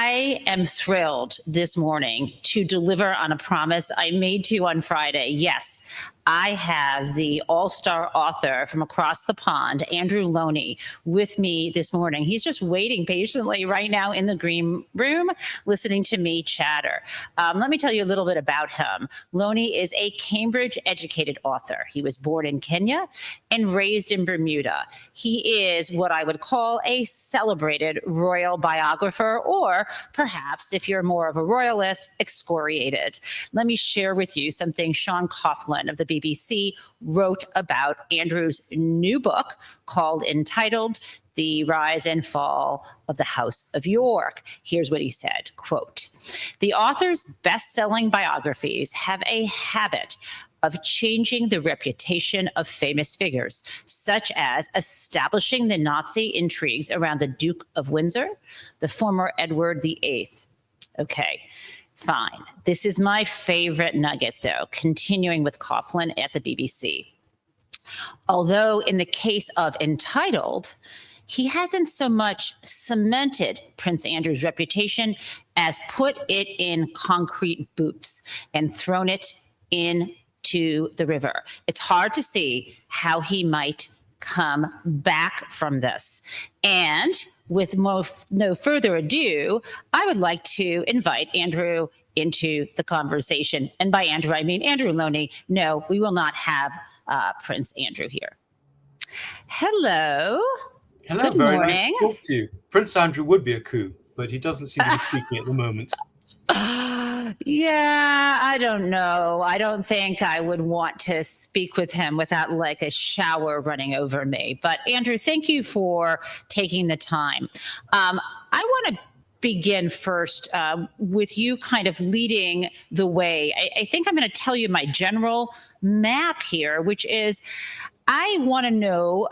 I am thrilled this morning to deliver on a promise I made to you on Friday. Yes, I have the all-star author from across the pond, Andrew Lownie, with me this morning. He's just waiting patiently right now in the green room, listening to me chatter. Let me tell you a little bit about him. Lownie is a Cambridge-educated author. He was born in Kenya and raised in Bermuda. He is what I would call a celebrated royal biographer, or perhaps, if you're more of a royalist, excoriated. Let me share with you something Sean Coughlin of the BBC wrote about Andrew's new book entitled The Rise and Fall of the House of York. Here's what he said, quote, "The author's best-selling biographies have a habit of changing the reputation of famous figures, such as establishing the Nazi intrigues around the Duke of Windsor, the former Edward VIII. Okay. Fine. This is my favorite nugget, though, continuing with Coughlin at the BBC. Although in the case of Entitled, he hasn't so much cemented Prince Andrew's reputation as put it in concrete boots and thrown it into the river. It's hard to see how he might come back from this. And with no further ado, I would like to invite Andrew into the conversation. And by Andrew, I mean Andrew Lownie. No, we will not have Prince Andrew here. Hello. Hello, Good very morning. nice to talk to you. Prince Andrew would be a coup, but he doesn't seem to be speaking at the moment. Yeah, I don't know. I don't think I would want to speak with him without like a shower running over me. But Andrew, thank you for taking the time. I want to begin first with you kind of leading the way. I think I'm going to tell you my general map here, which is I want to know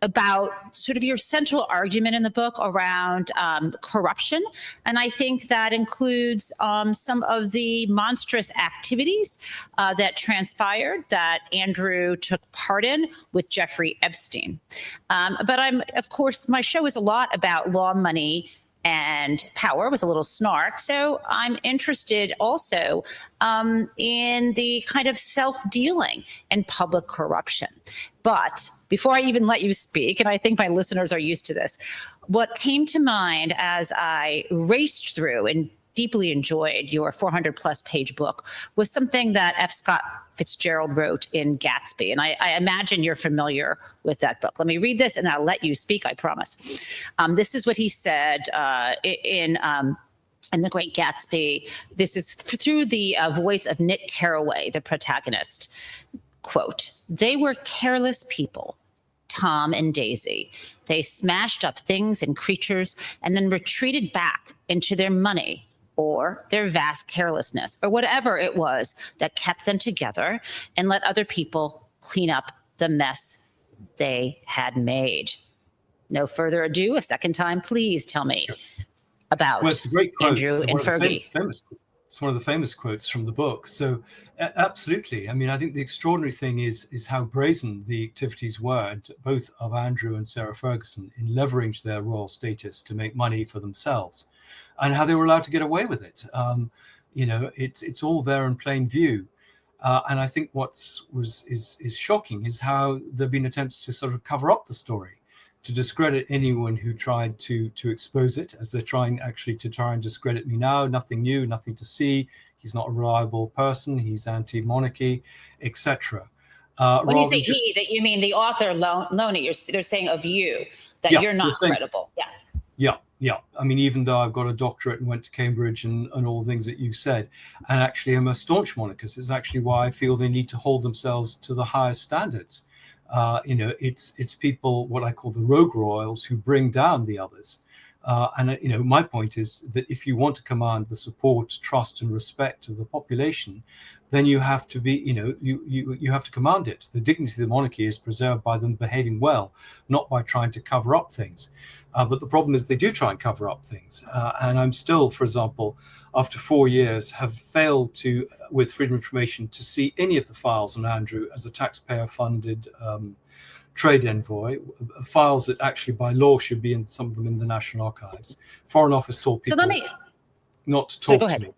about sort of your central argument in the book around corruption. And I think that includes some of the monstrous activities that transpired that Andrew took part in with Jeffrey Epstein. But of course, my show is a lot about law, money, and power with a little snark. So I'm interested also in the kind of self-dealing and public corruption. But before I even let you speak, and I think my listeners are used to this, what came to mind as I raced through and deeply enjoyed your 400 plus page book was something that F. Scott Fitzgerald wrote in Gatsby. And I imagine you're familiar with that book. Let me read this and I'll let you speak, I promise. This is what he said in The Great Gatsby. This is through the voice of Nick Carraway, the protagonist. Quote, "They were careless people, Tom and Daisy. They smashed up things and creatures and then retreated back into their money or their vast carelessness or whatever it was that kept them together and let other people clean up the mess they had made." No further ado, a second time, please tell me about it's a great quote. Andrew and Fergie. It's one of the famous quotes from the book. So absolutely. I mean, I think the extraordinary thing is how brazen the activities were, both of Andrew and Sarah Ferguson, in leveraging their royal status to make money for themselves, and how they were allowed to get away with it. It's all there in plain view. And I think what's is shocking is how there've been attempts to sort of cover up the story, to discredit anyone who tried to expose it, as they're trying actually to try and discredit me now. Nothing new, nothing to see. He's not a reliable person. He's anti-monarchy, etc. When you say he, that you mean the author Lownie. They're saying of you that you're not credible. Yeah. I mean, even though I've got a doctorate and went to Cambridge and all the things that you said, and actually I'm a staunch monarchist, is actually why I feel they need to hold themselves to the highest standards. It's people, what I call the rogue royals, who bring down the others. My point is that if you want to command the support, trust, and respect of the population, then you have to be, you have to command it. The dignity of the monarchy is preserved by them behaving well, not by trying to cover up things. But the problem is they do try and cover up things. And I'm still, for example, after 4 years, have failed to, with Freedom of Information, to see any of the files on Andrew as a taxpayer-funded trade envoy, files that actually by law should be in some of them in the National Archives. Foreign Office told people not to talk to me.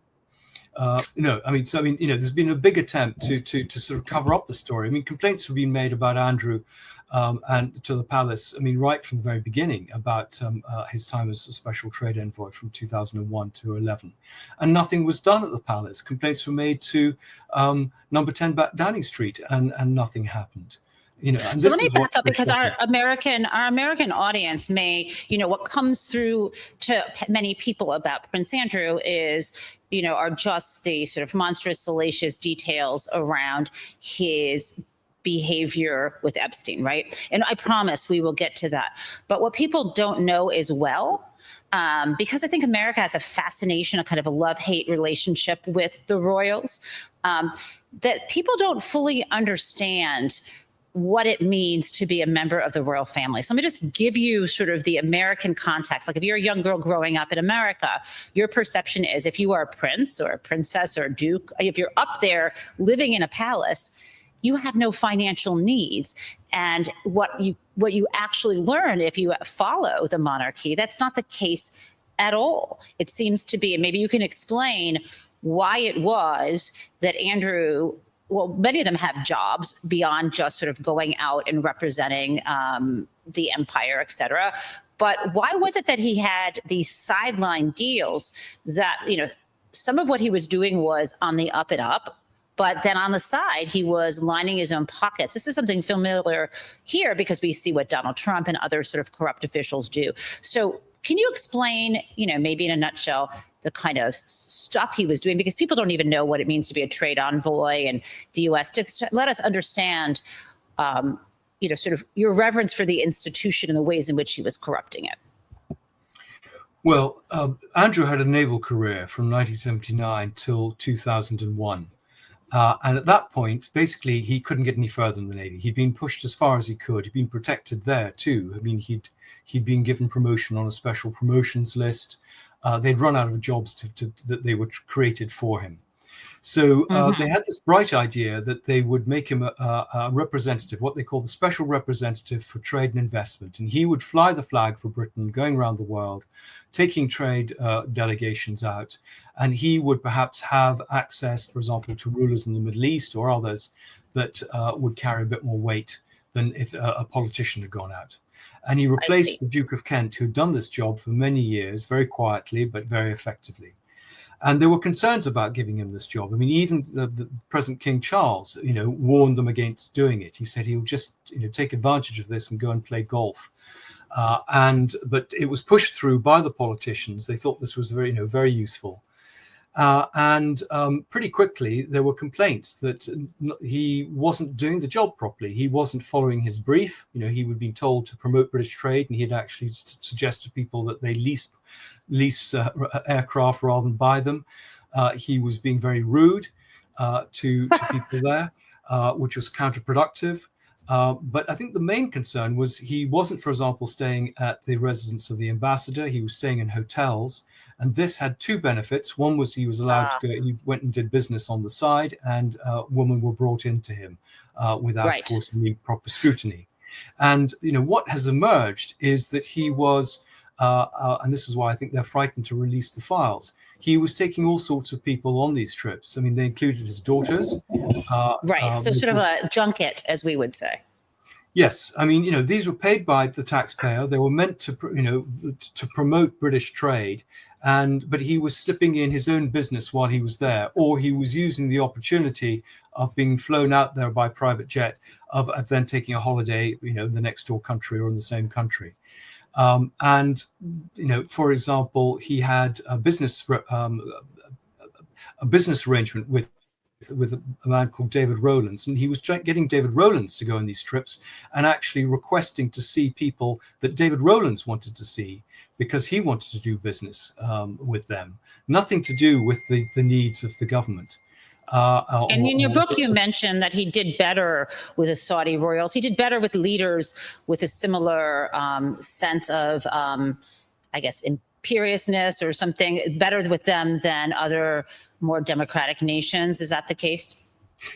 There's been a big attempt to sort of cover up the story. I mean, complaints have been made about Andrew and to the palace, I mean, right from the very beginning about his time as a special trade envoy from 2001 to 11. And nothing was done at the palace. Complaints were made to number 10 Downing Street, and nothing happened. So let me back up, because our American audience may, what comes through to many people about Prince Andrew is, are just the sort of monstrous, salacious details around his behavior with Epstein, right? And I promise we will get to that. But what people don't know as well, because I think America has a fascination, a kind of a love-hate relationship with the royals, that people don't fully understand what it means to be a member of the royal family. So let me just give you sort of the American context. Like if you're a young girl growing up in America, your perception is if you are a prince or a princess or a duke, if you're up there living in a palace, you have no financial needs. And what you actually learn if you follow the monarchy, that's not the case at all. It seems to be, and maybe you can explain why it was that Andrew, well, many of them have jobs beyond just sort of going out and representing the empire, et cetera. But why was it that he had these sideline deals that, some of what he was doing was on the up and up, but then on the side, he was lining his own pockets. This is something familiar here because we see what Donald Trump and other sort of corrupt officials do. So can you explain, maybe in a nutshell, the kind of stuff he was doing? Because people don't even know what it means to be a trade envoy in the U.S. To let us understand, sort of your reverence for the institution and the ways in which he was corrupting it. Well, Andrew had a naval career from 1979 till 2001. And at that point, basically, he couldn't get any further in the Navy. He'd been pushed as far as he could. He'd been protected there, too. I mean, he'd been given promotion on a special promotions list. They'd run out of jobs that they were created for him. So they had this bright idea that they would make him a representative, what they call the special representative for trade and investment. And he would fly the flag for Britain, going around the world, taking trade delegations out. And he would perhaps have access, for example, to rulers in the Middle East or others that would carry a bit more weight than if a politician had gone out. And he replaced the Duke of Kent, who had done this job for many years, very quietly, but very effectively. And there were concerns about giving him this job. I mean, even the present King Charles, warned them against doing it. He said he'll just, take advantage of this and go and play golf. But it was pushed through by the politicians. They thought this was very, very useful. And pretty quickly, there were complaints that he wasn't doing the job properly. He wasn't following his brief. He would be told to promote British trade, and he'd actually suggest to people that they lease aircraft rather than buy them. He was being very rude to people there, which was counterproductive. But I think the main concern was he wasn't, for example, staying at the residence of the ambassador. He was staying in hotels. And this had two benefits. One was he was allowed to go, he went and did business on the side, and women were brought into him without, of course, any proper scrutiny. And, what has emerged is that he was, and this is why I think they're frightened to release the files, he was taking all sorts of people on these trips. I mean, they included his daughters. So sort of a junket, as we would say. Yes, I mean, these were paid by the taxpayer. They were meant to, to promote British trade. But he was slipping in his own business while he was there, or he was using the opportunity of being flown out there by private jet of then taking a holiday, in the next door country or in the same country. For example, he had a business arrangement with a man called David Rowlands, and he was getting David Rowlands to go on these trips and actually requesting to see people that David Rowlands wanted to see, because he wanted to do business with them. Nothing to do with the needs of the government. And in your book, you mentioned that he did better with the Saudi royals. He did better with leaders with a similar sense of, imperiousness or something, better with them than other more democratic nations. Is that the case?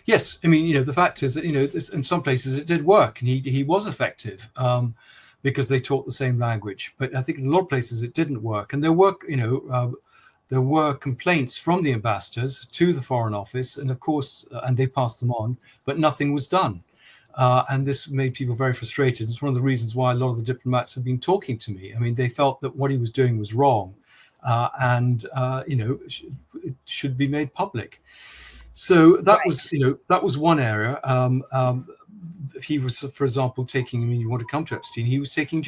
Yes, I mean, the fact is that in some places it did work, and he was effective, because they taught the same language. But I think in a lot of places it didn't work, and there were complaints from the ambassadors to the Foreign Office, and of course, and they passed them on, but nothing was done. And this made people very frustrated. It's one of the reasons why a lot of the diplomats have been talking to me. I mean, they felt that what he was doing was wrong, and it should be made public. So that was one area. He was, for example, taking. I mean, you want to come to Epstein? He was taking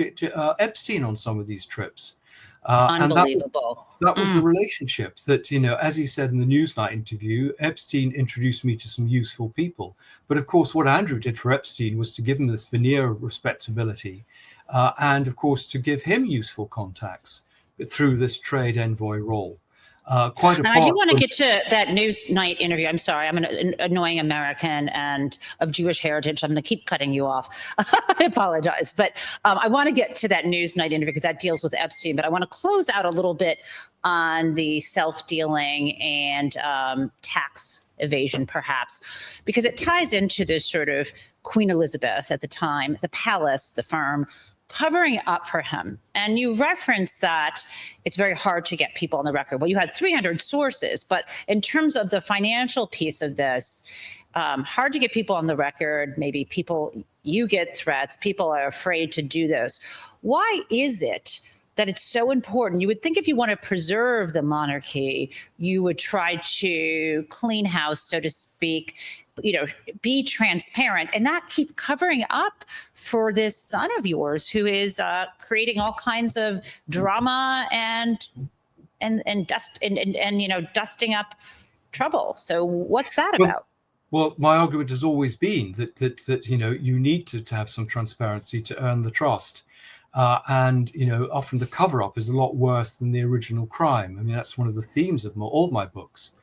Epstein on some of these trips, Unbelievable. and that was the relationship that, as he said in the Newsnight interview, Epstein introduced me to some useful people. But of course, what Andrew did for Epstein was to give him this veneer of respectability, and of course to give him useful contacts through this trade envoy role. Quite and I do want to get to that Newsnight interview. I'm sorry, I'm an annoying American and of Jewish heritage. I'm going to keep cutting you off. I apologize. But I want to get to that Newsnight interview because that deals with Epstein. But I want to close out a little bit on the self-dealing and tax evasion, perhaps, because it ties into this sort of Queen Elizabeth at the time, the palace, the firm, covering up for him. And you referenced that it's very hard to get people on the record. Well, you had 300 sources, but in terms of the financial piece of this, hard to get people on the record. Maybe you get threats. People are afraid to do this. Why is it that it's so important? You would think if you want to preserve the monarchy, you would try to clean house, so to speak, be transparent and not keep covering up for this son of yours who is creating all kinds of drama and dusting up trouble. So what's that about? Well, my argument has always been that you need to have some transparency to earn the trust. And often the cover up is a lot worse than the original crime. I mean, that's one of the themes of all my books.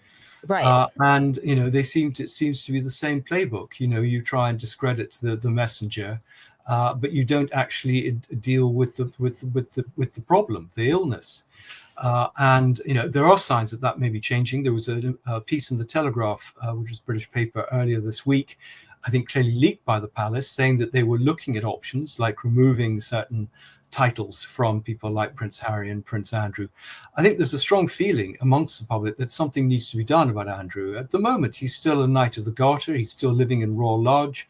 Right. And it seems to be the same playbook. You try and discredit the messenger, but you don't actually deal with the problem, the illness. And there are signs that may be changing. There was a piece in the Telegraph, which is a British paper, earlier this week, I think clearly leaked by the palace, saying that they were looking at options like removing certain titles from people like Prince Harry and Prince Andrew. I think there's a strong feeling amongst the public that something needs to be done about Andrew. At the moment, he's still a Knight of the Garter. He's still living in Royal Lodge.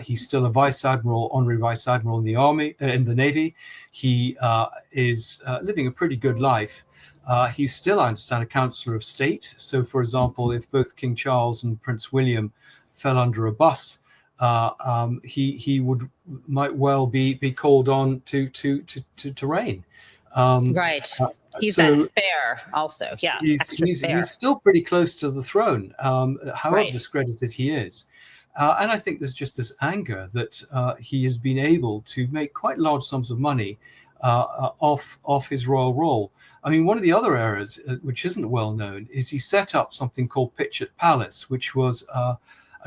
He's still a Vice Admiral, honorary Vice Admiral in the Army, in the Navy. He is living a pretty good life. He's still, I understand, a Councillor of State. So, for example, if both King Charles and Prince William fell under a bus, he might well be called on to reign. Right. He's that spare also. Yeah. He's still pretty close to the throne, however discredited he is. And I think there's just this anger that he has been able to make quite large sums of money off his royal role. I mean, one of the other areas which isn't well known is he set up something called Pitch at Palace, which was a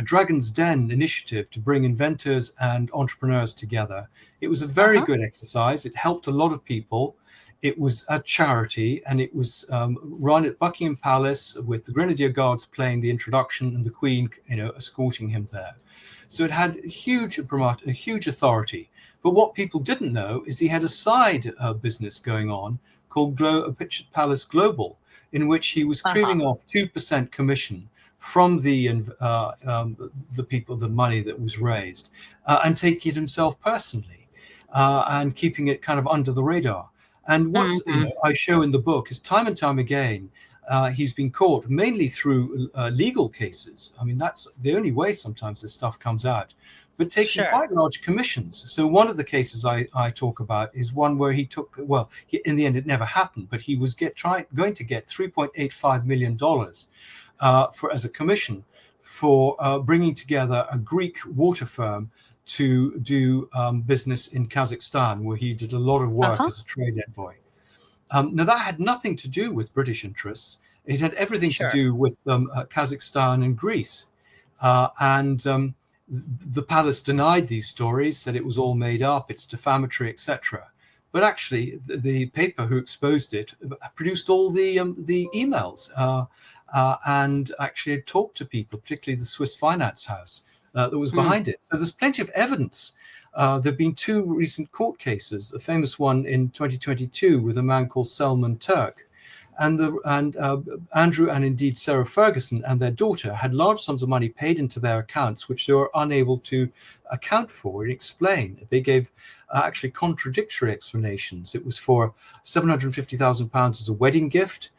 Dragon's Den initiative to bring inventors and entrepreneurs together. It was a very good exercise. It helped a lot of people. It was a charity, and it was run at Buckingham Palace with the Grenadier Guards playing the introduction and the Queen, escorting him there. So it had a huge authority. But what people didn't know is he had a side business going on called Pitch at Palace Global, in which he was clearing off 2% commission from the people, the money that was raised, and taking it himself personally, and keeping it kind of under the radar. And what I show in the book is time and time again, he's been caught mainly through legal cases. I mean, that's the only way sometimes this stuff comes out, but taking quite large commissions. So one of the cases I talk about is one where he took, in the end it never happened, but he was going to get $3.85 million as a commission for bringing together a Greek water firm to do business in Kazakhstan, where he did a lot of work as a trade envoy. Now, that had nothing to do with British interests. It had everything to do with Kazakhstan and Greece. And the palace denied these stories, said it was all made up, it's defamatory, etc. But actually, the paper who exposed it produced all the emails. and actually had talked to people, particularly the Swiss finance house that was behind it. So there's plenty of evidence. There have been two recent court cases, a famous one in 2022 with a man called Selman Turk. And Andrew and indeed Sarah Ferguson and their daughter had large sums of money paid into their accounts, which they were unable to account for and explain. They gave actually contradictory explanations. It was for £750,000 as a wedding gift.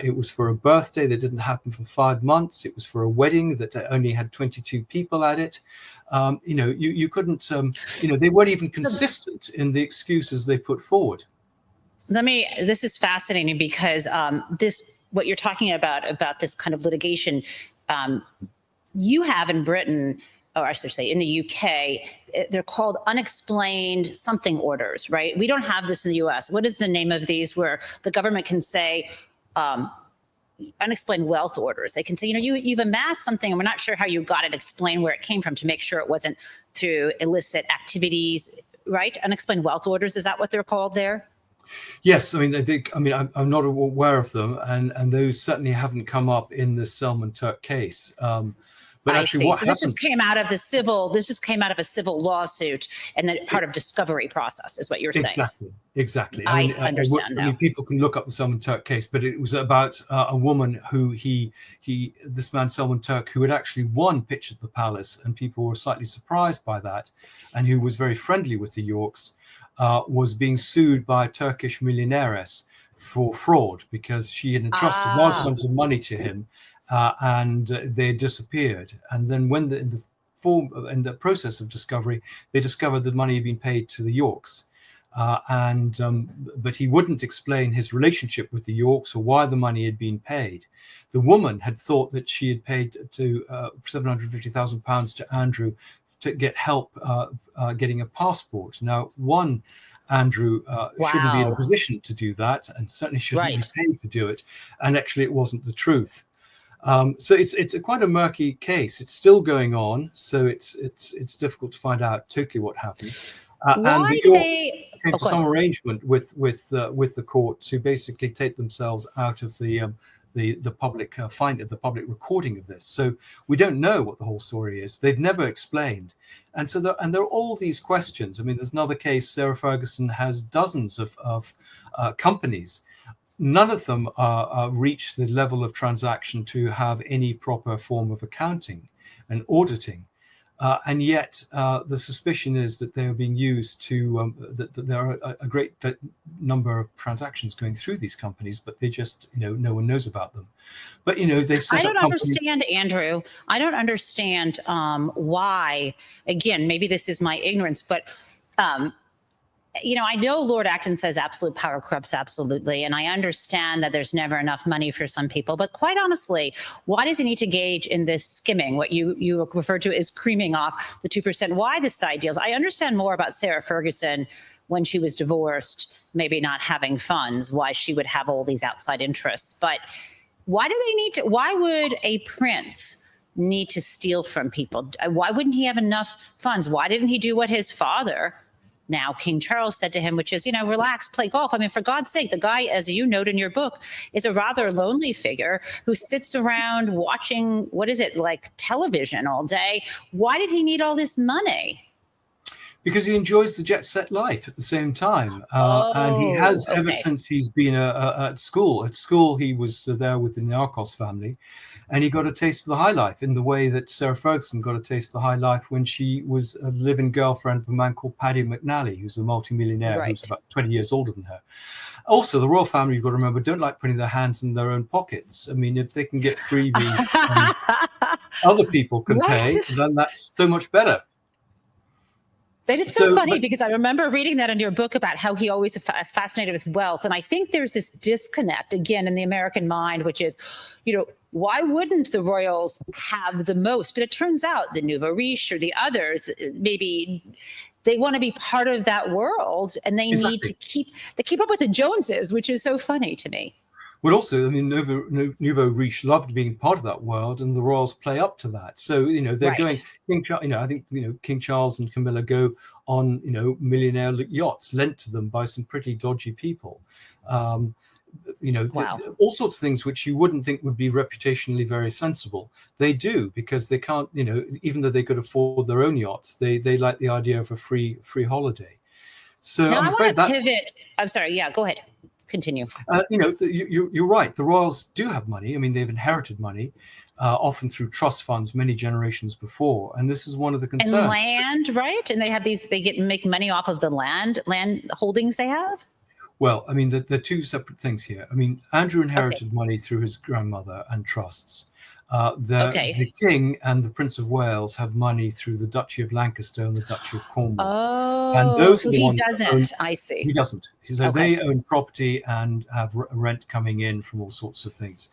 It was for a birthday that didn't happen for 5 months. It was for a wedding that only had 22 people at it. You couldn't, they weren't even consistent in the excuses they put forward. This is fascinating because what you're talking about this kind of litigation, you have in Britain, or I should say in the UK, they're called unexplained something orders, right? We don't have this in the US. What is the name of these where the government can say, unexplained wealth orders? They can say, you've amassed something and we're not sure how you got it, explain where it came from to make sure it wasn't through illicit activities, right? Unexplained wealth orders, is that what they're called there? Yes, I'm not aware of them, and those certainly haven't come up in the Selman Turk case. But actually, what happened? This just came out of a civil lawsuit, and then part of discovery process is what you're saying. Exactly. I understand now. People can look up the Selman Turk case, but it was about a woman who this man Selman Turk, who had actually won Pitch at the Palace, and people were slightly surprised by that, and who was very friendly with the Yorks. Was being sued by a Turkish millionaires for fraud because she had entrusted large sums of money to him, and they disappeared. And then when in the process of discovery, they discovered the money had been paid to the Yorks. But he wouldn't explain his relationship with the Yorks or why the money had been paid. The woman had thought that she had paid to £750,000 to Andrew to get help getting a passport. Now, Andrew shouldn't be in a position to do that, and certainly shouldn't be paid to do it. And actually, it wasn't the truth. So it's quite a murky case. It's still going on, so it's difficult to find out totally what happened. And the court came to some arrangement with the court to basically take themselves out of the public the public recording of this. So we don't know what the whole story is. They've never explained. And so there are all these questions. I mean, there's another case. Sarah Ferguson has dozens of companies. None of them reach the level of transaction to have any proper form of accounting and auditing. And yet the suspicion is that they are being used to, that there are a great number of transactions going through these companies, but they just, no one knows about them. But, they set I don't understand, Andrew. I don't understand why, again, maybe this is my ignorance, but I know Lord Acton says absolute power corrupts absolutely, and I understand that there's never enough money for some people. But quite honestly, why does he need to engage in this skimming, what you refer to as creaming off the 2%? Why the side deals? I understand more about Sarah Ferguson when she was divorced, maybe not having funds, why she would have all these outside interests. But why do they need to? Why would a prince need to steal from people? Why wouldn't he have enough funds? Why didn't he do what his father, now King Charles, said to him, which is, relax, play golf? I mean, for God's sake, the guy, as you note in your book, is a rather lonely figure who sits around watching, television all day. Why did he need all this money? Because he enjoys the jet set life at the same time. And he has ever since he's been at school. At school, he was there with the Narcos family. And he got a taste of the high life in the way that Sarah Ferguson got a taste of the high life when she was a live-in girlfriend of a man called Paddy McNally, who's a multimillionaire who's about 20 years older than her. Also, the royal family, you've got to remember, don't like putting their hands in their own pockets. I mean, if they can get freebies other people can pay, then that's so much better. That is so funny because I remember reading that in your book about how he always is fascinated with wealth. And I think there's this disconnect, again, in the American mind, which is, why wouldn't the royals have the most? But it turns out the nouveau riche or the others, maybe they want to be part of that world, and they need to keep up with the Joneses, which is so funny to me. Well, also, I mean, nouveau riche loved being part of that world, and the royals play up to that. So, they're going. I think King Charles and Camilla go on, millionaire yachts lent to them by some pretty dodgy people. Wow. All sorts of things which you wouldn't think would be reputationally very sensible. They do, because they can't, even though they could afford their own yachts, they like the idea of a free holiday. So Now I'm I afraid want to that's. pivot. I'm sorry. Yeah, go ahead. Continue. You're right. The royals do have money. I mean, they've inherited money, often through trust funds many generations before, and this is one of the concerns. And land, right? And they have these. They make money off of the land holdings they have. Well, I mean, they're two separate things here. I mean, Andrew inherited money through his grandmother and trusts. The king and the Prince of Wales have money through the Duchy of Lancaster and the Duchy of Cornwall. Oh, and those so are the he ones doesn't. I see. He doesn't. So they own property and have rent coming in from all sorts of things.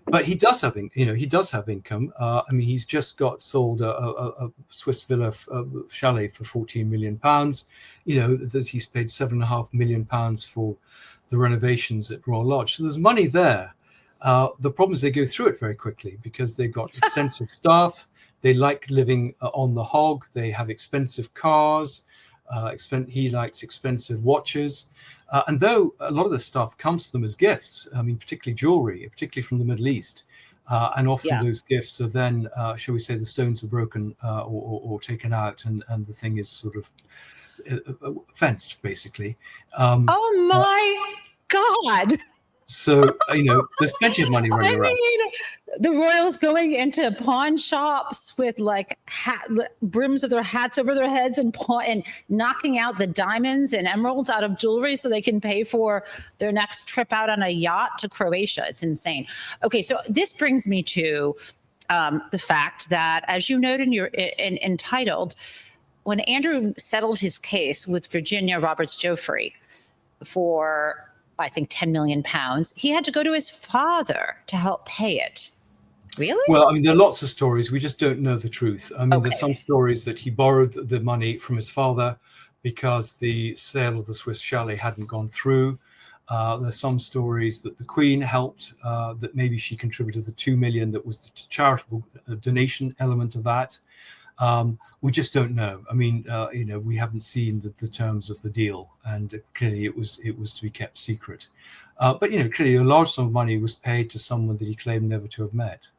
But he does have, income. I mean, he's just sold a Swiss villa chalet for £14 million. He's paid £7.5 million for the renovations at Royal Lodge. So there's money there. The problem is they go through it very quickly because they've got extensive staff. They like living on the hog. They have expensive cars. He likes expensive watches. And though a lot of this stuff comes to them as gifts, I mean, particularly jewelry, particularly from the Middle East, and often those gifts are then, shall we say, the stones are broken or taken out, and the thing is sort of fenced, basically. Oh my God! So, there's plenty of money running around. The royals going into pawn shops with like brims of their hats over their heads and knocking out the diamonds and emeralds out of jewelry so they can pay for their next trip out on a yacht to Croatia. It's insane. Okay, so this brings me to the fact that, as you noted in your entitled, when Andrew settled his case with Virginia Roberts Joffrey for, I think, £10 million, he had to go to his father to help pay it. Really? Well, I mean, there are lots of stories. We just don't know the truth. I mean, there's some stories that he borrowed the money from his father because the sale of the Swiss chalet hadn't gone through. There's some stories that the Queen helped, that maybe she contributed the $2 million that was the charitable donation element of that. We just don't know. I mean, we haven't seen the terms of the deal, and clearly it was to be kept secret. But clearly a large sum of money was paid to someone that he claimed never to have met.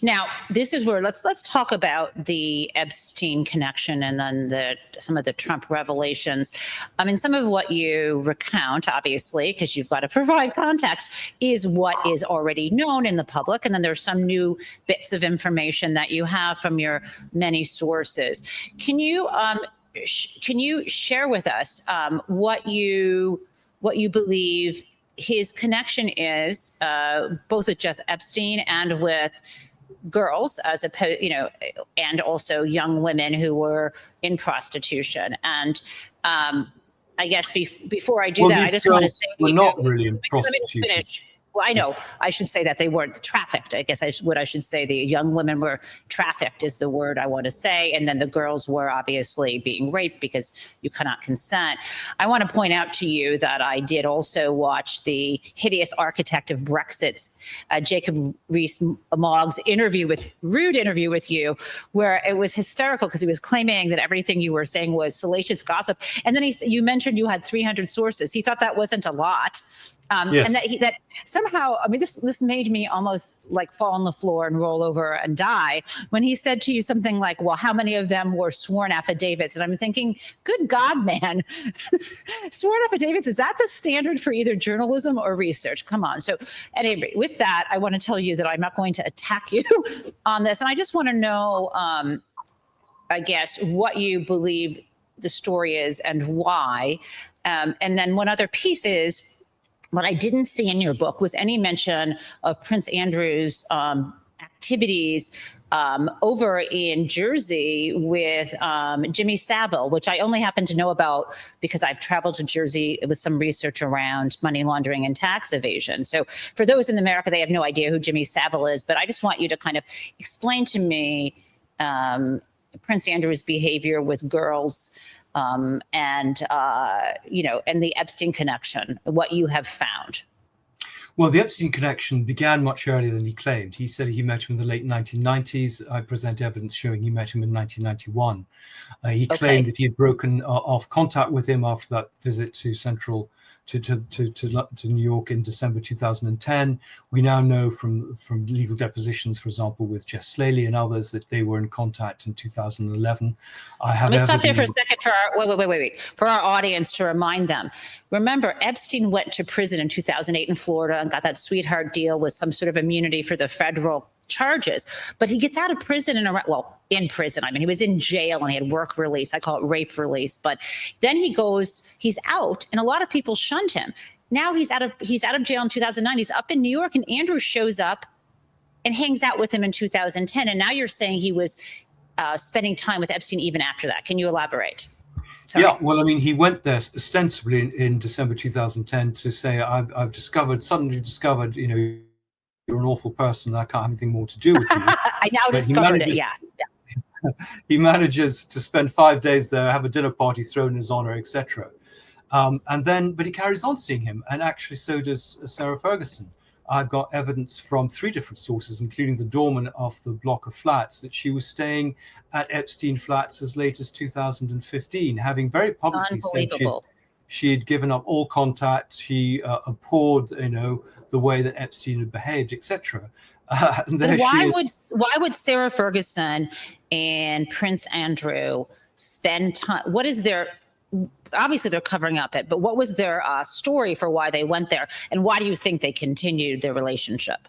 Now, this is where let's talk about the Epstein connection and then some of the Trump revelations. I mean, some of what you recount, obviously, because you've got to provide context, is what is already known in the public. And then there's some new bits of information that you have from your many sources. Can you share with us what you believe his connection is, both with Jeff Epstein and with girls, as opposed, and also young women who were in prostitution? And I guess before I do that, I just want to say we're not really in prostitution. Well, I know I should say that they weren't trafficked. I guess what I should say, the young women were trafficked is the word I want to say. And then the girls were obviously being raped because you cannot consent. I want to point out to you that I did also watch the hideous architect of Brexit's Jacob Rees-Mogg's rude interview with you, where it was hysterical because he was claiming that everything you were saying was salacious gossip. And then you mentioned you had 300 sources. He thought that wasn't a lot. Yes. And that somehow, I mean, this made me almost like fall on the floor and roll over and die when he said to you something like, well, how many of them were sworn affidavits? And I'm thinking, good God, man, sworn affidavits, is that the standard for either journalism or research? Come on. So anyway, with that, I want to tell you that I'm not going to attack you on this. And I just want to know, I guess, what you believe the story is and why. And then one other piece is, what I didn't see in your book was any mention of Prince Andrew's activities over in Jersey with Jimmy Savile, which I only happen to know about because I've traveled to Jersey with some research around money laundering and tax evasion. So for those in America, they have no idea who Jimmy Savile is, but I just want you to kind of explain to me Prince Andrew's behavior with girls, and the Epstein connection, what you have found. Well, the Epstein connection began much earlier than he claimed. He said he met him in the late 1990s. I present evidence showing he met him in 1991. He claimed that he had broken off contact with him after that visit to Central to New York in December 2010. We now know from legal depositions, for example, with Jess Slaley and others, that they were in contact in 2011. Let me stop there for a second for our wait for our audience to remind them. Remember, Epstein went to prison in 2008 in Florida and got that sweetheart deal with some sort of immunity for the federal charges, but he gets out of prison in prison. I mean, he was in jail and he had work release. I call it rape release. But then he's out, and a lot of people shunned him. Now he's out of jail in 2009. He's up in New York, and Andrew shows up and hangs out with him in 2010. And now you're saying he was spending time with Epstein even after that. Can you elaborate? Sorry. Yeah, well, I mean, he went there ostensibly in December 2010 to say, I've suddenly discovered, you're an awful person. I can't have anything more to do with you. I now discovered it. Yeah. He manages to spend 5 days there, have a dinner party thrown in his honor, etc. But he carries on seeing him, and actually so does Sarah Ferguson. I've got evidence from 3 different sources, including the doorman of the block of flats, that she was staying at Epstein Flats as late as 2015, having very publicly said she had given up all contact. She abhorred, the way that Epstein had behaved, etc. Why would Sarah Ferguson and Prince Andrew spend time? What is their? Obviously, they're covering up it, but what was their story for why they went there, and why do you think they continued their relationship?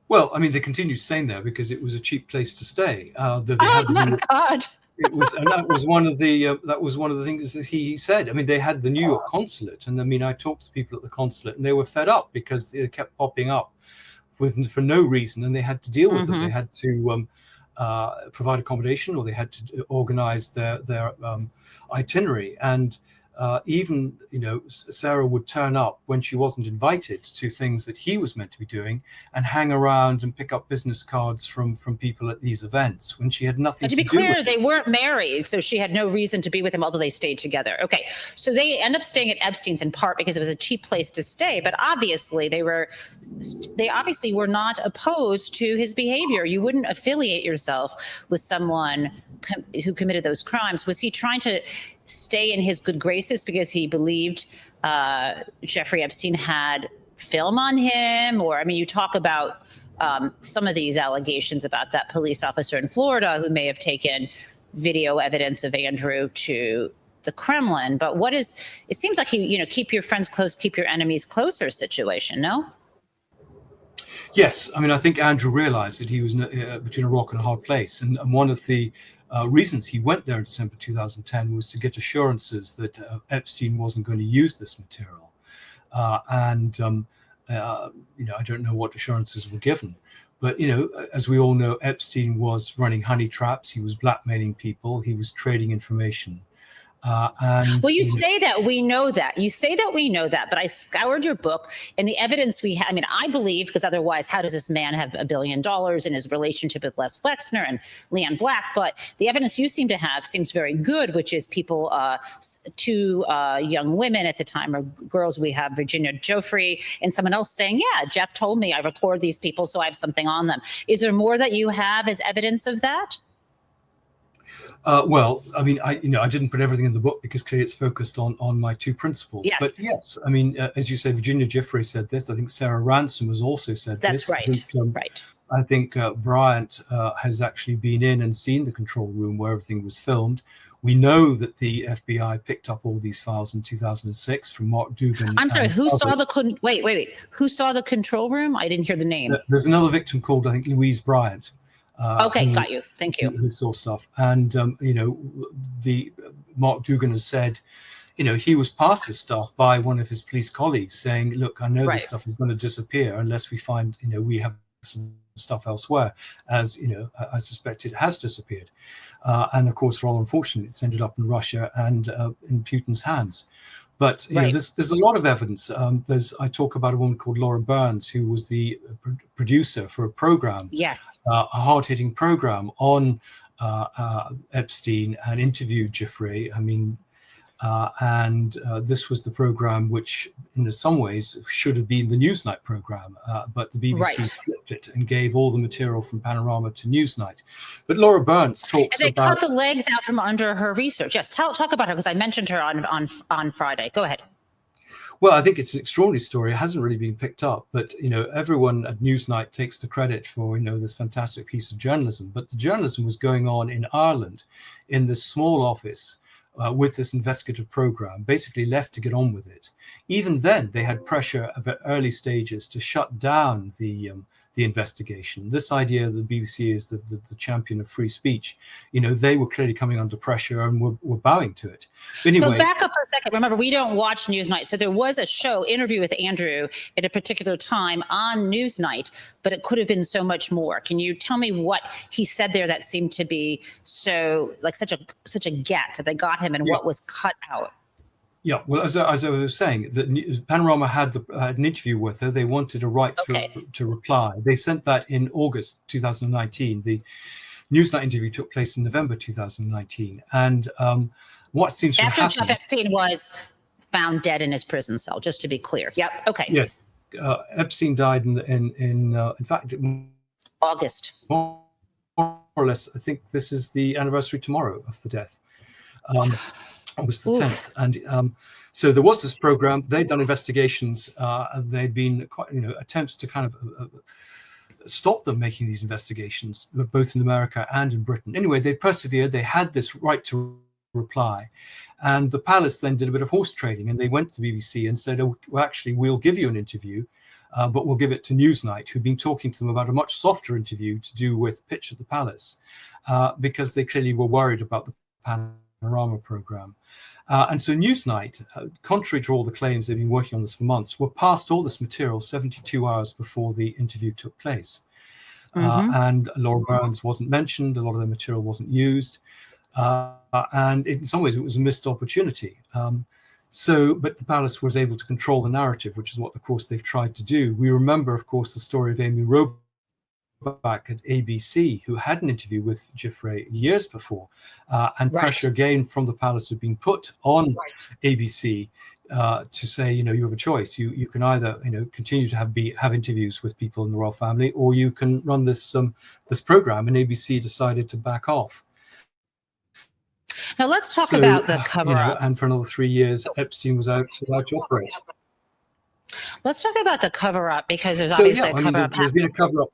Well, I mean, they continued staying there because it was a cheap place to stay. Oh my God! And that was one of the things that he said. I mean, they had the New York consulate, and I mean, I talked to people at the consulate, and they were fed up because it kept popping up for no reason, and they had to deal with it. They had to provide accommodation, or they had to organize their itinerary. And even Sarah would turn up when she wasn't invited to things that he was meant to be doing, and hang around and pick up business cards from people at these events when she had nothing to do. To be clear, they weren't married, so she had no reason to be with him, although they stayed together. Okay, so they end up staying at Epstein's in part because it was a cheap place to stay, but obviously they were not opposed to his behavior. You wouldn't affiliate yourself with someone who committed those crimes. Was he trying to stay in his good graces because he believed Jeffrey Epstein had film on him? Or, I mean, you talk about some of these allegations about that police officer in Florida who may have taken video evidence of Andrew to the Kremlin. But it seems like he, keep your friends close, keep your enemies closer situation, no? Yes. I mean, I think Andrew realized that he was between a rock and a hard place. And one of the reasons he went there in December 2010 was to get assurances that Epstein wasn't going to use this material. I don't know what assurances were given. But, as we all know, Epstein was running honey traps. He was blackmailing people. He was trading information. You say that we know that. You say that we know that, but I scoured your book, and the evidence we have, I mean, I believe, because otherwise, how does this man have $1 billion in his relationship with Les Wexner and Leanne Black? But the evidence you seem to have seems very good, which is people, 2 young women at the time, or girls. We have Virginia Giuffre and someone else saying, yeah, Jeff told me I record these people, so I have something on them. Is there more that you have as evidence of that? Well, I mean, I didn't put everything in the book because clearly it's focused on my 2 principles. Yes. But yes, I mean, as you say, Virginia Giuffre said this. I think Sarah Ransom has also said this. That's right. Right. I think Bryant has actually been in and seen the control room where everything was filmed. We know that the FBI picked up all these files in 2006 from Mark Dugan. I'm sorry, who saw the wait? Who saw the control room? I didn't hear the name. There's another victim called, I think, Louise Bryant. Okay, got you. Thank you. Who saw stuff. And, the Mark Dugan has said, he was passed this stuff by one of his police colleagues saying, look, I know this stuff is going to disappear unless we find, we have some stuff elsewhere. As, I suspect it has disappeared. And of course, rather unfortunately, it's ended up in Russia and in Putin's hands. But there's a lot of evidence. I talk about a woman called Laura Burns, who was the producer for a program, a hard-hitting program on Epstein, and interviewed Giuffre. I mean, this was the program which, in some ways, should have been the Newsnight program, but the BBC flipped it and gave all the material from Panorama to Newsnight. But Laura Burns talks about... And they cut the legs out from under her research. Yes, talk about her, because I mentioned her on Friday. Go ahead. Well, I think it's an extraordinary story. It hasn't really been picked up, but everyone at Newsnight takes the credit for this fantastic piece of journalism. But the journalism was going on in Ireland, in this small office, with this investigative program, basically left to get on with it. Even then, they had pressure at early stages to shut down the investigation. This idea that the BBC is the champion of free speech, they were clearly coming under pressure and were bowing to it. But anyway, so back up for a second. Remember, we don't watch Newsnight. So there was a show, Interview with Andrew, at a particular time on Newsnight, but it could have been so much more. Can you tell me what he said there that seemed to be so like such a get that they got him, and what was cut out? Yeah, well, as I was saying, that Panorama had an interview with her. They wanted a right to reply. They sent that in August 2019. The Newsnight interview took place in November 2019. And what seems to have happened... After Epstein was found dead in his prison cell, just to be clear. Yep, okay. Yes, Epstein died in fact... August. More or less, I think this is the anniversary tomorrow of the death. August the 10th. And so there was this program. They'd done investigations. They'd been quite, attempts to kind of stop them making these investigations, both in America and in Britain. Anyway, they persevered. They had this right to reply. And the palace then did a bit of horse trading, and they went to the BBC and said, oh, well, actually, we'll give you an interview, but we'll give it to Newsnight, who'd been talking to them about a much softer interview to do with Pitch at the Palace, because they clearly were worried about the Panorama program. And so Newsnight, contrary to all the claims they've been working on this for months, were passed all this material 72 hours before the interview took place. And Laura Burns wasn't mentioned. A lot of the material wasn't used. And in some ways, it was a missed opportunity. But the palace was able to control the narrative, which is what, of course, they've tried to do. We remember, of course, the story of Amy Robach at ABC, who had an interview with Giuffre years before, and pressure again from the palace had been put on ABC to say, you have a choice. You can either, continue to have interviews with people in the royal family, or you can run this program. And ABC decided to back off. Now let's talk about the cover-up. And for another 3 years, Epstein was out to operate. Let's talk about the cover-up, because there's obviously a cover-up. There's been a cover-up.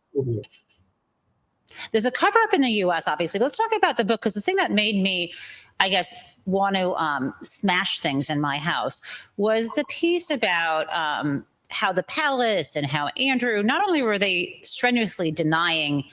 There's a cover-up in the U.S., obviously. Let's talk about the book, because the thing that made me, I guess, want to smash things in my house was the piece about how the palace and how Andrew, not only were they strenuously denying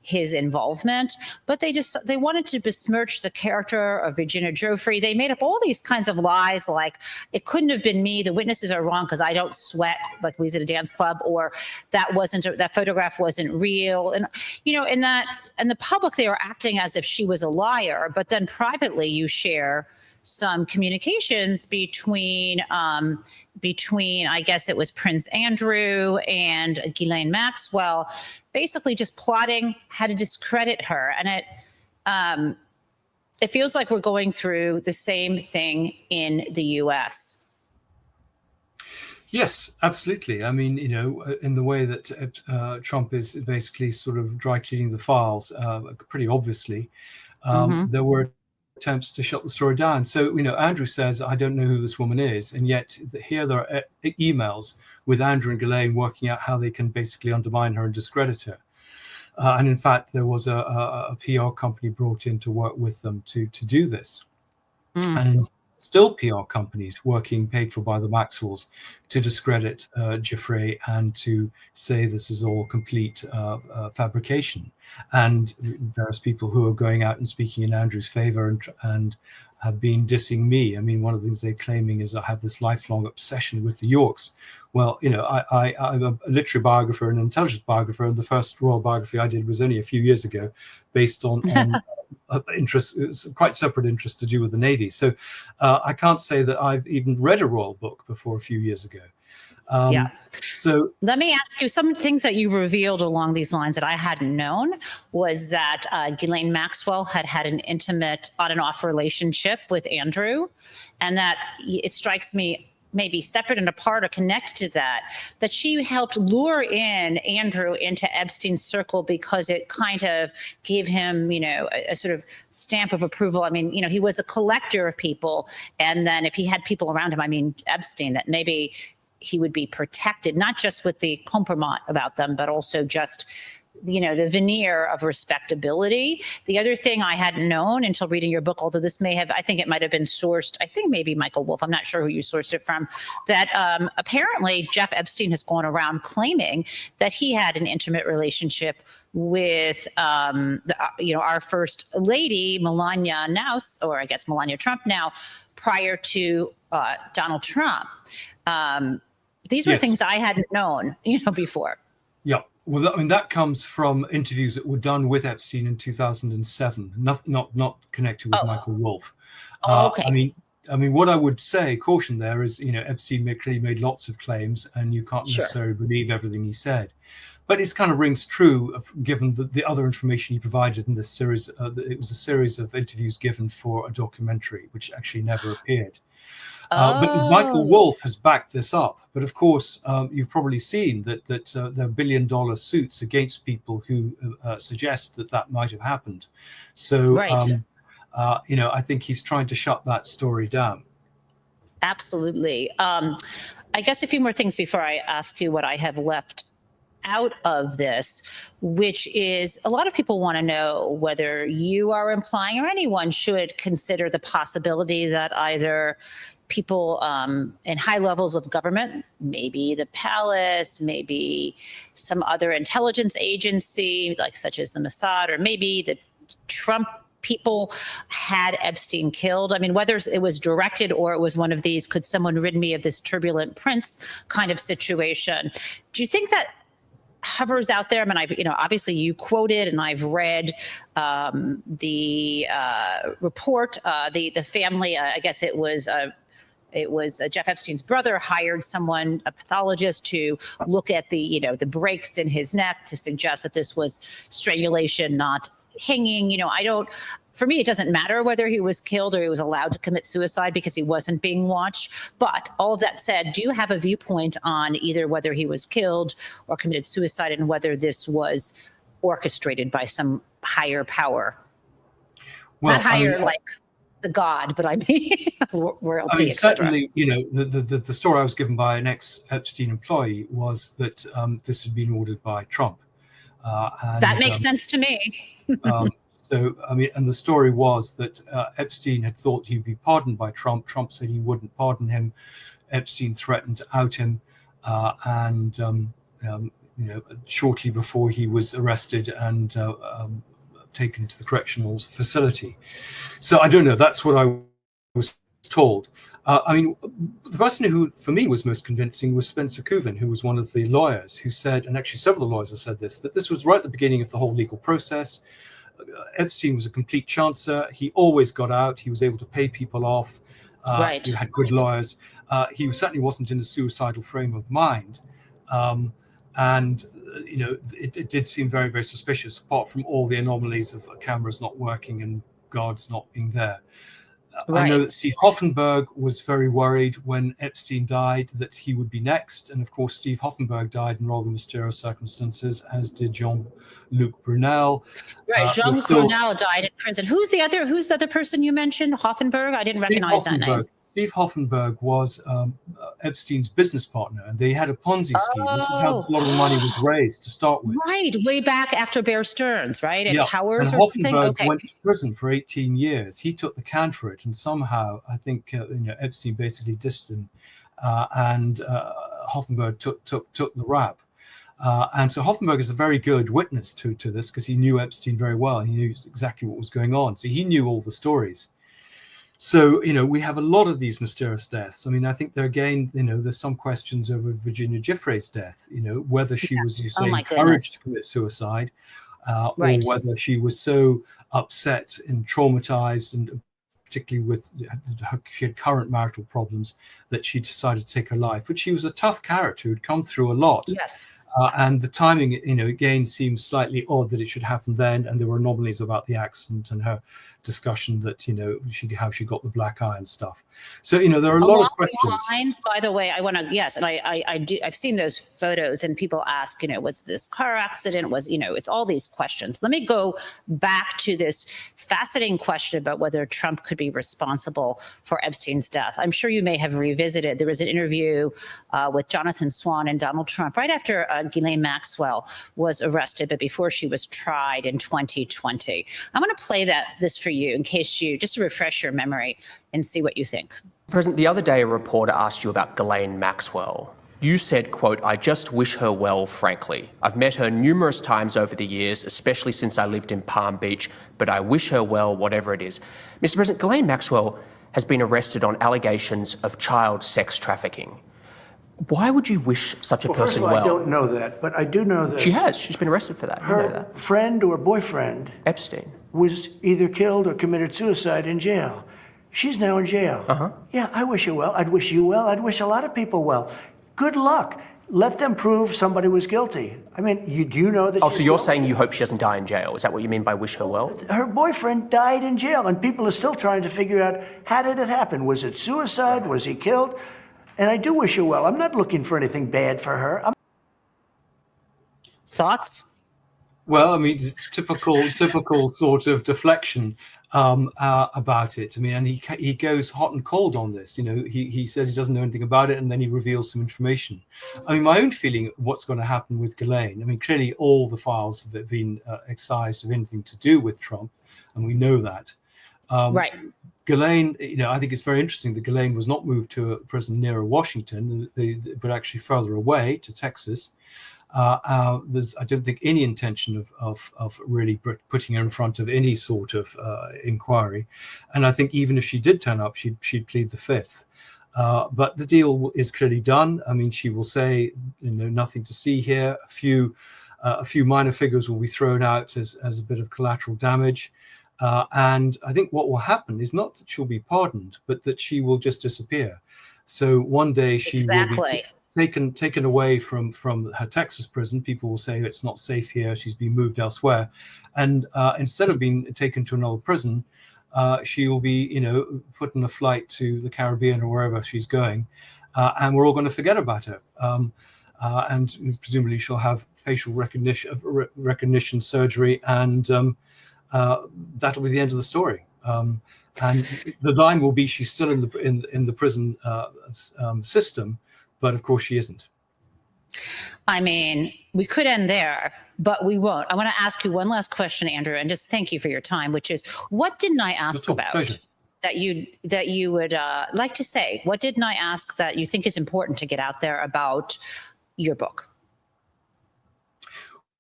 his involvement, but they wanted to besmirch the character of Virginia Giuffre. They made up all these kinds of lies, like it couldn't have been me. The witnesses are wrong because I don't sweat like we was at a dance club, or that photograph wasn't real. And in the public, they were acting as if she was a liar. But then privately, you share some communications between I guess it was Prince Andrew and Ghislaine Maxwell, basically just plotting how to discredit her. And it feels like we're going through the same thing in the U.S. Yes, absolutely. I mean, in the way that Trump is basically sort of dry cleaning the files, pretty obviously, there were attempts to shut the story down. So, Andrew says, I don't know who this woman is. And yet here there are emails with Andrew and Ghislaine working out how they can basically undermine her and discredit her. And in fact, there was a PR company brought in to work with them to do this. And still PR companies working paid for by the Maxwells to discredit Giuffre and to say this is all complete fabrication. And various people who are going out and speaking in Andrew's favor and have been dissing me. I mean, one of the things they're claiming is I have this lifelong obsession with the Yorks. Well, I'm a literary biographer and an intelligence biographer, and the first royal biography I did was only a few years ago, based on interest. It's quite separate interest to do with the Navy. So I can't say that I've even read a royal book before a few years ago. So let me ask you, some things that you revealed along these lines that I hadn't known was that Ghislaine Maxwell had an intimate on and off relationship with Andrew, and that it strikes me maybe separate and apart or connected to that she helped lure in Andrew into Epstein's circle because it kind of gave him, a sort of stamp of approval. I mean, he was a collector of people. And then if he had people around him, I mean, Epstein, that maybe he would be protected, not just with the compromat about them, but also just the veneer of respectability. The other thing I hadn't known until reading your book, although I think it might have been sourced, I think maybe Michael Wolff, I'm not sure who you sourced it from, that apparently Jeff Epstein has gone around claiming that he had an intimate relationship with, our first lady, Melania Naus, or I guess Melania Trump now, prior to Donald Trump. These were things I hadn't known, before. Yeah. Well, I mean, that comes from interviews that were done with Epstein in 2007, not connected with Michael Wolff. Okay. I mean, what I would say, caution there is, Epstein clearly made lots of claims, and you can't necessarily believe everything he said. But it kind of rings true, given the other information he provided in this series. It was a series of interviews given for a documentary, which actually never appeared. But Michael Wolff has backed this up. But of course, you've probably seen that there are $1 billion suits against people who suggest that might have happened. So, I think he's trying to shut that story down. Absolutely. I guess a few more things before I ask you what I have left out of this, which is a lot of people want to know whether you are implying or anyone should consider the possibility that either people in high levels of government, maybe the palace, maybe some other intelligence agency, like such as the Mossad, or maybe the Trump people had Epstein killed. I mean, whether it was directed or it was one of these, could someone rid me of this turbulent prince kind of situation. Do you think that hovers out there? I mean, obviously you quoted, and I've read the report. The family, I guess it was Jeff Epstein's brother hired someone, a pathologist, to look at the breaks in his neck to suggest that this was strangulation, not hanging. For me, it doesn't matter whether he was killed or he was allowed to commit suicide because he wasn't being watched. But all of that said, do you have a viewpoint on either whether he was killed or committed suicide, and whether this was orchestrated by some higher power? Well, not higher like the god, but I mean royalty, certainly, the story I was given by an ex-Epstein employee was that this had been ordered by Trump. That makes sense to me. So, I mean, and the story was that Epstein had thought he'd be pardoned by Trump. Trump said he wouldn't pardon him. Epstein threatened to out him. Shortly before he was arrested and taken to the correctional facility. So I don't know. That's what I was told. The person who, for me, was most convincing was Spencer Cooven, who was one of the lawyers who said, and actually several of the lawyers have said this, that this was right at the beginning of the whole legal process. Epstein was a complete chancer. He always got out. He was able to pay people off. He had good lawyers. He certainly wasn't in a suicidal frame of mind. It did seem very, very suspicious, apart from all the anomalies of cameras not working and guards not being there. I know that Steve Hoffenberg was very worried when Epstein died that he would be next. And of course, Steve Hoffenberg died in rather mysterious circumstances, as did Jean-Luc Brunel. Jean-Luc Brunel died in prison. Who's the other person you mentioned? Hoffenberg? I didn't recognize that name. Steve Hoffenberg was Epstein's business partner, and they had a Ponzi scheme. This is how a lot of the money was raised to start with. Right, way back after Bear Stearns, right? And Towers and or something? Hoffenberg went to prison for 18 years. He took the can for it, and somehow, I think, Epstein basically dissed him, and Hoffenberg took the rap. And so Hoffenberg is a very good witness to this, because he knew Epstein very well. He knew exactly what was going on. So he knew all the stories. So, we have a lot of these mysterious deaths. I mean, I think there's some questions over Virginia Giuffre's death, whether she was, you say, encouraged to commit suicide, or whether she was so upset and traumatized, and particularly with she had current marital problems, that she decided to take her life. But she was a tough character who'd come through a lot. Yes. And the timing, again, seems slightly odd that it should happen then. And there were anomalies about the accident and her discussion that, how she got the black eye and stuff. So, there are a lot of questions. Lines, by the way, I want to, yes. And I do, I've seen those photos and people ask, was this car accident? It's all these questions. Let me go back to this fascinating question about whether Trump could be responsible for Epstein's death. I'm sure you may have revisited. There was an interview with Jonathan Swan and Donald Trump right after Ghislaine Maxwell was arrested, but before she was tried in 2020. I'm going to play this for you in case just to refresh your memory and see what you think. President, the other day a reporter asked you about Ghislaine Maxwell. You said, quote, "I just wish her well, frankly. I've met her numerous times over the years, especially since I lived in Palm Beach, but I wish her well, whatever it is." Mr. President, Ghislaine Maxwell has been arrested on allegations of child sex trafficking. Why would you wish such a person well? First of all, I don't know that, but I do know that she has. She's been arrested for that. Her you know that. friend or boyfriend, Epstein, was either killed or committed suicide in jail. She's now in jail. Yeah, I wish her well. I'd wish you well. I'd wish a lot of people well. Good luck. Let them prove somebody was guilty. I mean, do you know that? Oh, so you're saying you hope she doesn't die in jail? Is that what you mean by wish her well? Her boyfriend died in jail, and people are still trying to figure out, how did it happen? Was it suicide? Was he killed? And I do wish her well. I'm not looking for anything bad for her. Thoughts? Well, I mean, it's typical sort of deflection about it. I mean, and he goes hot and cold on this. He says he doesn't know anything about it, and then he reveals some information. I mean, my own feeling of what's going to happen with Ghislaine. I mean, clearly all the files have been excised of anything to do with Trump, and we know that. Right. Ghislaine, I think it's very interesting that Ghislaine was not moved to a prison nearer Washington, but actually further away to Texas. There's, I don't think, any intention of really putting her in front of any sort of inquiry. And I think even if she did turn up, she'd plead the fifth. But the deal is clearly done. I mean, she will say, nothing to see here. A few minor figures will be thrown out as a bit of collateral damage. And I think what will happen is not that she'll be pardoned, but that she will just disappear. So one day she will be taken away from her Texas prison. People will say it's not safe here. She's been moved elsewhere. And instead of being taken to another prison, she will be, put in a flight to the Caribbean or wherever she's going. And we're all going to forget about her. And presumably she'll have facial recognition surgery, and that'll be the end of the story. And the line will be she's still in the prison system, but of course she isn't. I mean, we could end there, but we won't. I want to ask you one last question, Andrew, and just thank you for your time, which is, what didn't I ask about that you would like to say? What didn't I ask that you think is important to get out there about your book?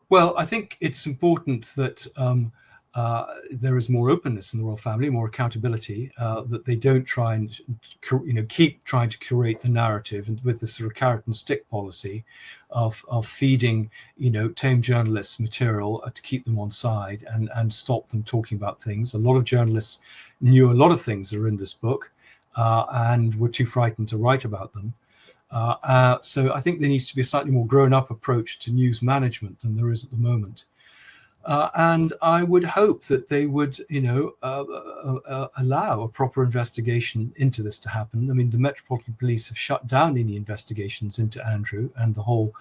Well, I think it's important that there is more openness in the royal family, more accountability, that they don't try and keep trying to curate the narrative with this sort of carrot and stick policy of feeding tame journalists material to keep them on side and stop them talking about things. A lot of journalists knew a lot of things that are in this book and were too frightened to write about them. So I think there needs to be a slightly more grown-up approach to news management than there is at the moment. And I would hope that they would, allow a proper investigation into this to happen. I mean, the Metropolitan Police have shut down any investigations into Andrew and the whole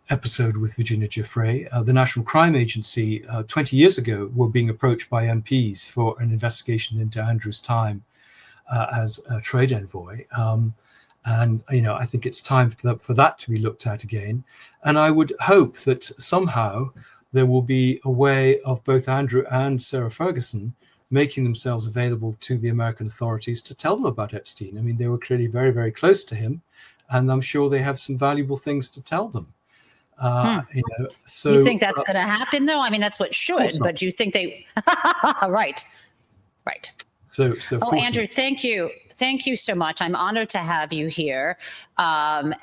episode with Virginia Giuffre. The National Crime Agency 20 years ago were being approached by MPs for an investigation into Andrew's time as a trade envoy. And, I think it's time for that to be looked at again. And I would hope that somehow there will be a way of both Andrew and Sarah Ferguson making themselves available to the American authorities to tell them about Epstein. I mean, they were clearly very, very close to him, and I'm sure they have some valuable things to tell them. So you think that's going to happen, though? I mean, that's what should, but do you think they... Right. So Andrew, thank you. Thank you so much. I'm honored to have you here. And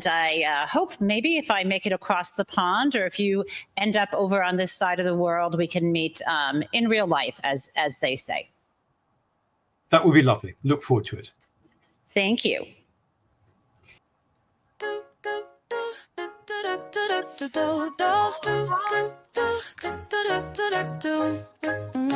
I hope maybe if I make it across the pond, or if you end up over on this side of the world, we can meet in real life, as they say. That would be lovely. Look forward to it. Thank you. do do do do do do do do do do do do.